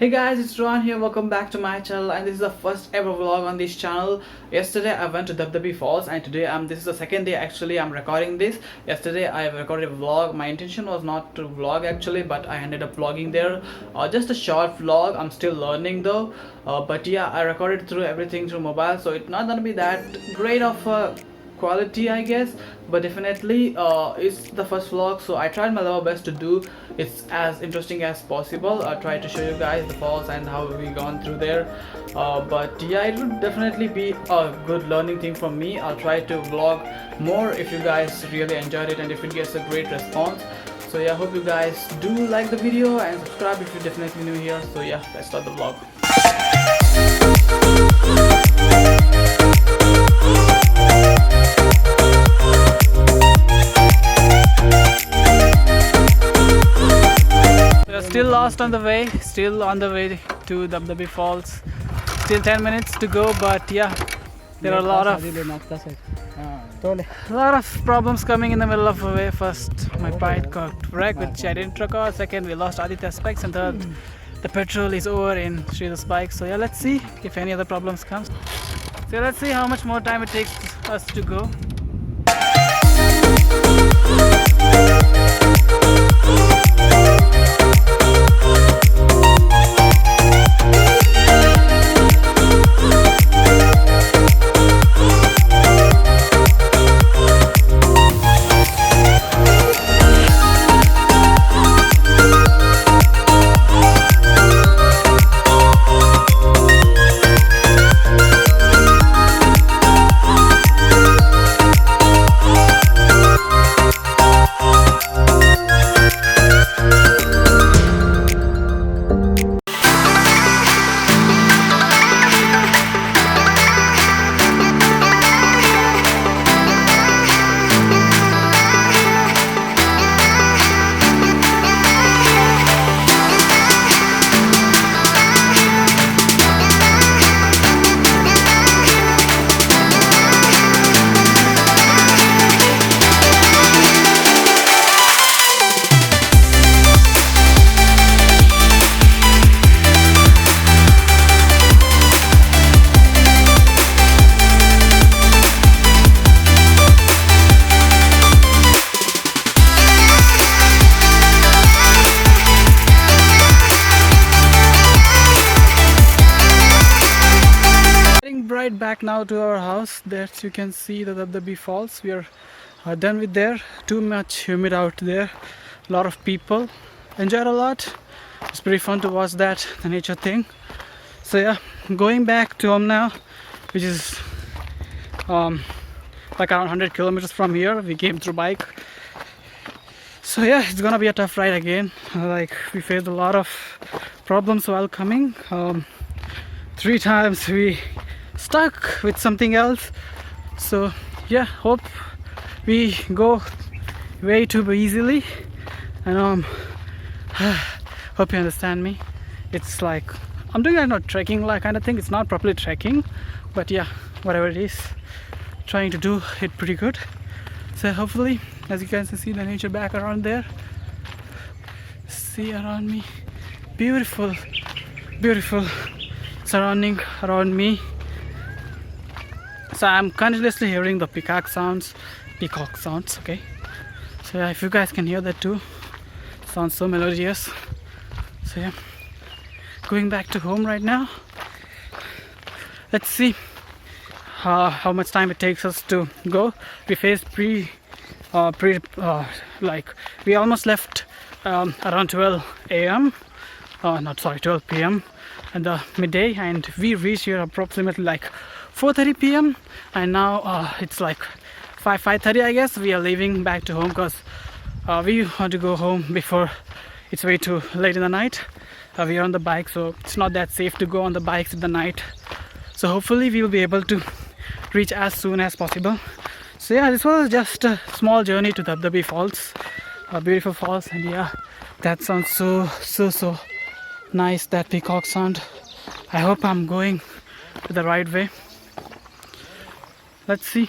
Hey guys, it's Ron here. Welcome back to my channel, and this is the first ever vlog on this channel. Yesterday I went to Dhab Dhabi Falls, and today this is the second day actually I'm recording this. Yesterday I recorded a vlog. My intention was not to vlog actually, but I ended up vlogging there. Just a short vlog. I'm still learning though. But yeah, I recorded through everything through mobile, so it's not gonna be that great of quality I guess, but definitely it's the first vlog, so I tried my level best to do it's as interesting as possible. I tried to show you guys the falls and how we gone through there, but yeah, it would definitely be a good learning thing for me. I'll try to vlog more if you guys really enjoyed it and if it gets a great response. So yeah, hope you guys do like the video and subscribe if you're definitely new here. So yeah, let's start the vlog. Still lost on the way, still on the way to Dhab Dhabi Falls. Still 10 minutes to go, but yeah, there are a lot of problems coming in the middle of the way. First, my bike got wrecked, which I didn't record. Second, we lost Aditya's specs, and third, the petrol is over in Sridhar's bike. So yeah, let's see if any other problems comes. So let's see how much more time it takes us to go. Right back now to our house. There you can see the Dhab Dhabi Falls. We are done with there. Too much humid out there. A lot of people. Enjoyed a lot. It's pretty fun to watch that, the nature thing. So yeah, going back to home now, which is like around 100 kilometers from here. We came through bike. So yeah, it's gonna be a tough ride again. Like we faced a lot of problems while coming. 3 times we stuck with something else, so yeah, hope we go way too easily, and hope you understand me. It's like I'm doing a trekking like kind of thing. It's not properly trekking, but yeah, whatever it is, trying to do it pretty good. So hopefully, as you guys can see the nature back around there, see around me, beautiful surrounding around me. So I'm continuously hearing the peacock sounds, okay. So yeah, if you guys can hear that too, sounds so melodious. So yeah, going back to home right now. Let's see how much time it takes us to go. We faced like we almost left around 12 a.m. 12 p.m. at the midday, and we reached here approximately like 4:30 p.m. and now it's like 5:30 I guess. We are leaving back to home because we want to go home before it's way too late in the night. We are on the bike, so it's not that safe to go on the bikes in the night. So hopefully we will be able to reach as soon as possible. So yeah, this was just a small journey to Dhab Dhabi Falls, beautiful falls, and yeah, that sounds so nice, that peacock sound. I hope I'm going the right way. Let's see.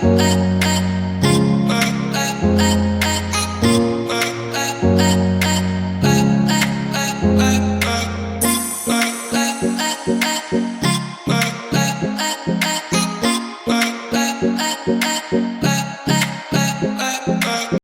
I